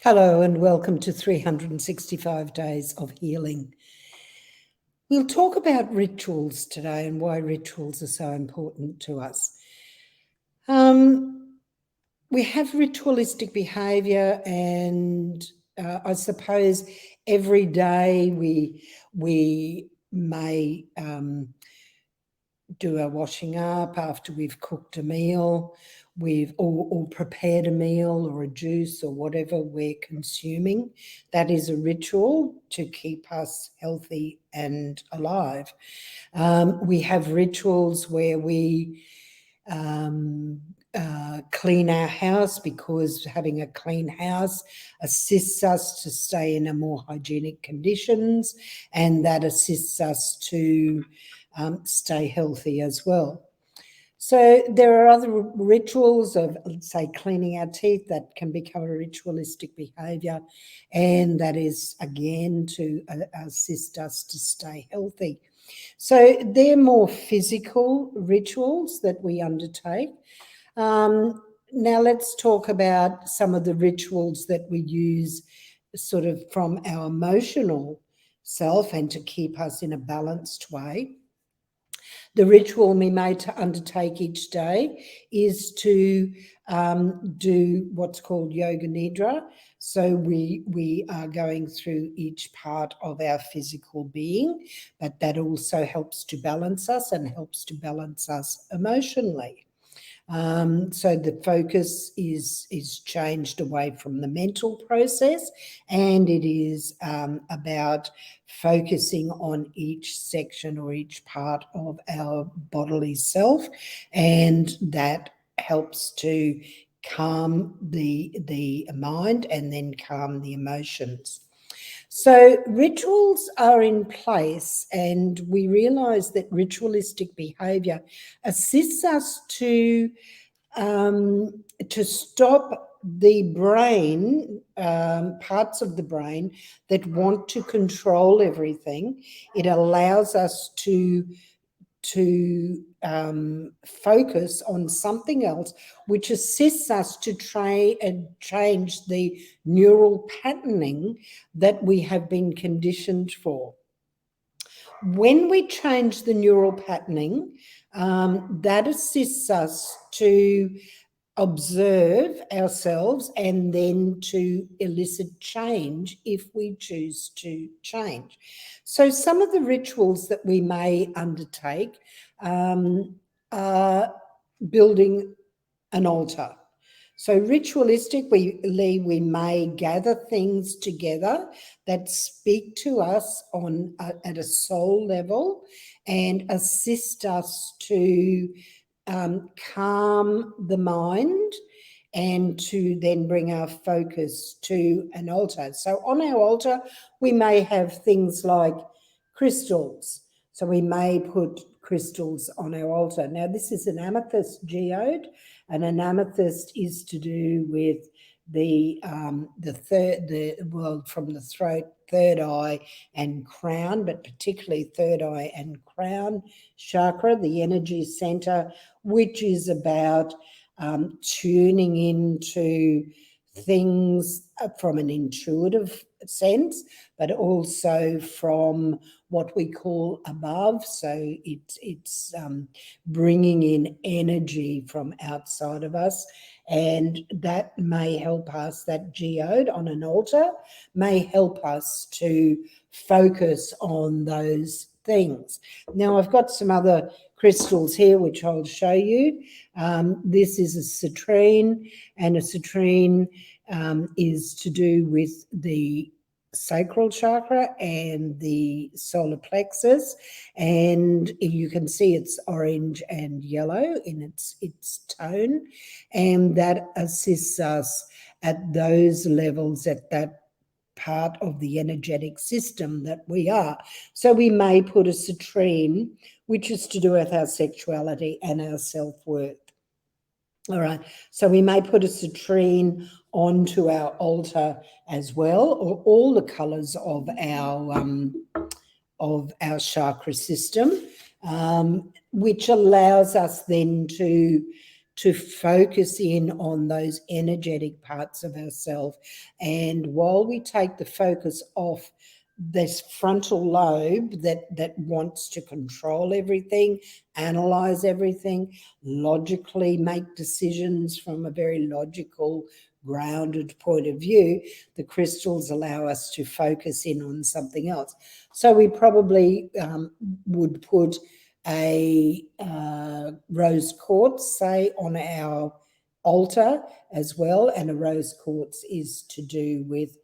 Hello and welcome to 365 Days of Healing. We'll talk about rituals today and why rituals are so important to us. We have ritualistic behaviour, and I suppose every day we may do our washing up after we've cooked a meal, or prepared a meal or a juice or whatever we're consuming. That is a ritual to keep us healthy and alive. We have rituals where we clean our house, because having a clean house assists us to stay in a more hygienic conditions, and that assists us to stay healthy as well. So there are other rituals of, say, cleaning our teeth that can become a ritualistic behaviour, and that is again to assist us to stay healthy. So they're more physical rituals that we undertake. Now let's talk about some of the rituals that we use sort of from our emotional self and to keep us in a balanced way. The ritual we may undertake each day is to do what's called yoga nidra. So we are going through each part of our physical being, but that also helps to balance us and helps to balance us emotionally. So the focus is changed away from the mental process, and it is about focusing on each section or each part of our bodily self, and that helps to calm the mind and then calm the emotions. So rituals are in place, and we realise that ritualistic behaviour assists us to stop the brain, parts of the brain that want to control everything. It allows us to focus on something else, which assists us to try and change the neural patterning that we have been conditioned for. When we change the neural patterning, that assists us to observe ourselves and then to elicit change if we choose to change. So some of the rituals that we may undertake are building an altar. So ritualistically, we may gather things together that speak to us at a soul level and assist us to calm the mind and to then bring our focus to an altar. So on our altar, we may have things like crystals. So we may put crystals on our altar. Now, this is an amethyst geode, and an amethyst is to do with from the throat, third eye and crown, but particularly third eye and crown chakra, the energy center, which is about tuning into things from an intuitive sense, but also from what we call above. So it's bringing in energy from outside of us, and that may help us, that geode on an altar may help us to focus on those things. Now, I've got some other crystals here which I'll show you. This is a citrine, and a citrine is to do with the sacral chakra and the solar plexus, and you can see it's orange and yellow in its tone, and that assists us at those levels, at that part of the energetic system that we are. So we may put a citrine, which is to do with our sexuality and our self-worth. All right, so we may put a citrine onto our altar as well, or all the colours of our chakra system, which allows us then to to focus in on those energetic parts of ourselves. And while we take the focus off this frontal lobe that wants to control everything, analyze everything, logically make decisions from a very logical, grounded point of view, the crystals allow us to focus in on something else. So we probably would put a rose quartz, say, on our altar as well. And a rose quartz is to do with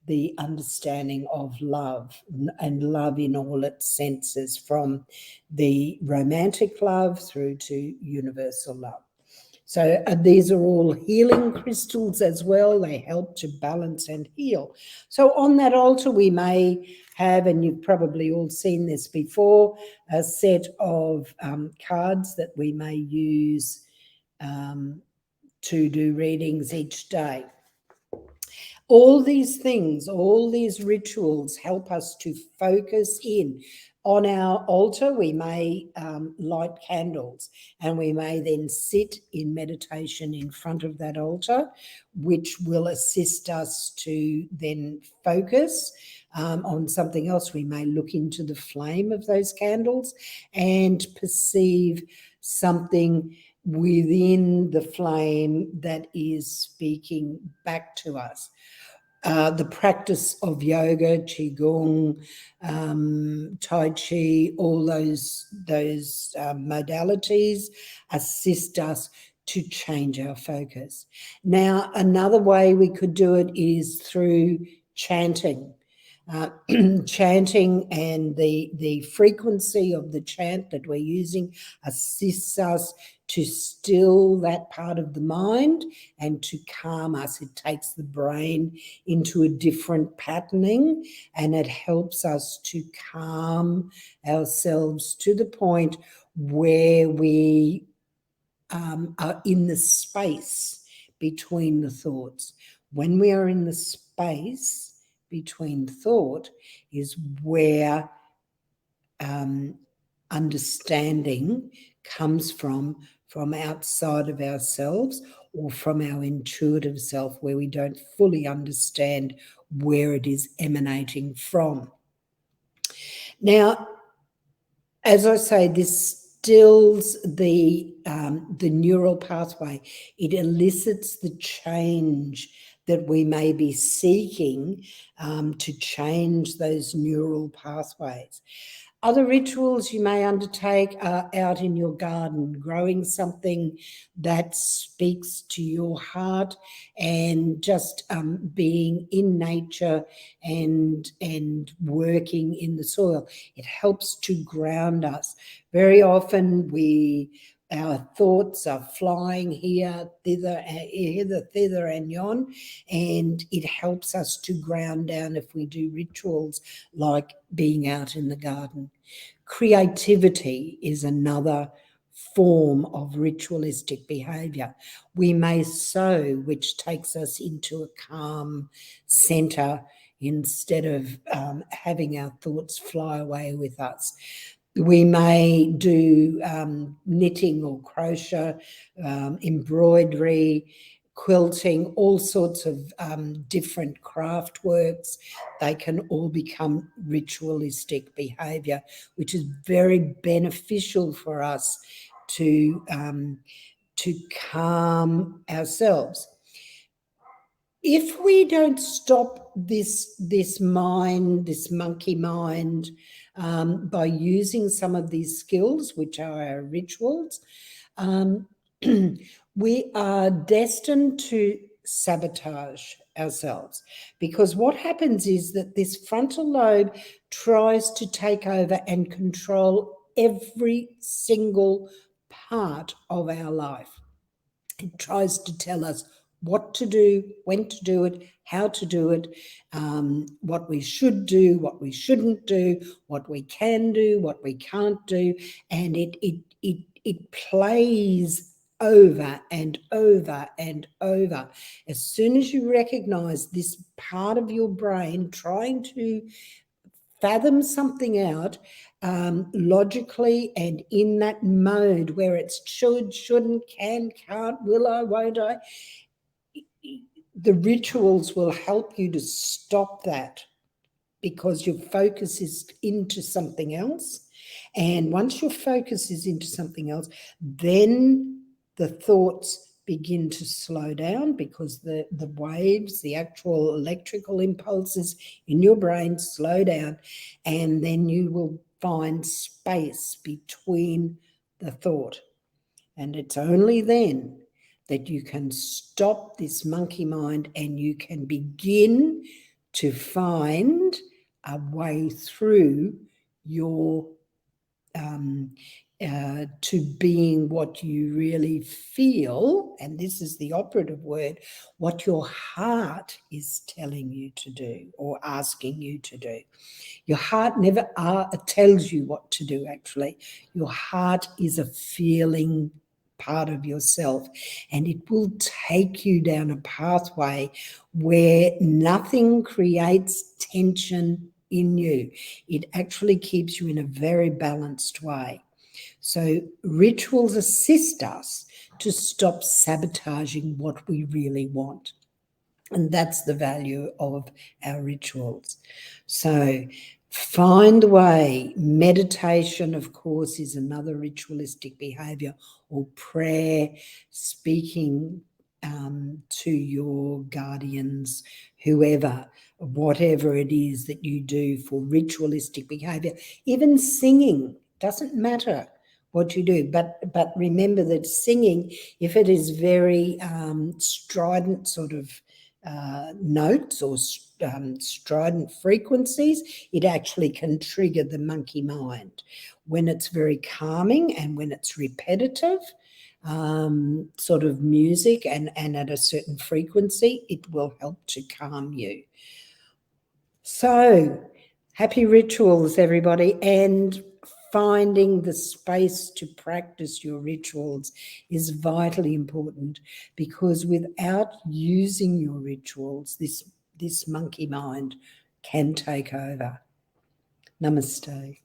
the understanding of love, and love in all its senses, from the romantic love through to universal love. So these are all healing crystals as well. They help to balance and heal. So on that altar we may have, and you've probably all seen this before, a set of cards that we may use to do readings each day. All these things, all these rituals help us to focus in. On our altar, we may light candles, and we may then sit in meditation in front of that altar, which will assist us to then focus on something else. We may look into the flame of those candles and perceive something within the flame that is speaking back to us. The practice of yoga, qigong, tai chi, all those modalities assist us to change our focus. Now, another way we could do it is through chanting. Chanting, and the frequency of the chant that we're using assists us to still that part of the mind and to calm us. It takes the brain into a different patterning, and it helps us to calm ourselves to the point where we are in the space between the thoughts. When we are in the space between thought is where understanding comes from outside of ourselves, or from our intuitive self, where we don't fully understand where it is emanating from. Now, as I say, this stills the neural pathway. It elicits the change that we may be seeking to change those neural pathways. Other rituals you may undertake are out in your garden, growing something that speaks to your heart, and just being in nature and working in the soil. It helps to ground us. Very often our thoughts are flying here, thither, and yon, and it helps us to ground down if we do rituals like being out in the garden. Creativity is another form of ritualistic behaviour. We may sew, which takes us into a calm centre instead of having our thoughts fly away with us. We may do knitting or crochet, embroidery, quilting, all sorts of different craft works. They can all become ritualistic behaviour, which is very beneficial for us to calm ourselves. If we don't stop this mind, this monkey mind, by using some of these skills, which are our rituals, we are destined to sabotage ourselves, because what happens is that this frontal lobe tries to take over and control every single part of our life. It tries to tell us what to do, when to do it, how to do it, what we should do, what we shouldn't do, what we can do, what we can't do, and it plays over and over and over. As soon as you recognize this part of your brain trying to fathom something out logically and in that mode where it's should, shouldn't, can, can't, will I, won't I, the rituals will help you to stop that, because your focus is into something else. And once your focus is into something else, then the thoughts begin to slow down, because the waves, the actual electrical impulses in your brain slow down, and then you will find space between the thought. And it's only then that you can stop this monkey mind and you can begin to find a way through your to being what you really feel, and this is the operative word, what your heart is telling you to do or asking you to do. Your heart never tells you what to do, actually. Your heart is a feeling part of yourself, and it will take you down a pathway where nothing creates tension in you. It actually keeps you in a very balanced way. So rituals assist us to stop sabotaging what we really want. And that's the value of our rituals. So find a way. Meditation, of course, is another ritualistic behavior, or prayer, speaking to your guardians, whoever, whatever it is that you do for ritualistic behavior. Even singing, doesn't matter what you do, but remember that singing, if it is very strident sort of notes or strident frequencies, it actually can trigger the monkey mind. When it's very calming and when it's repetitive sort of music and at a certain frequency, it will help to calm you. So happy rituals, everybody, and finding the space to practice your rituals is vitally important, because without using your rituals, this monkey mind can take over. Namaste.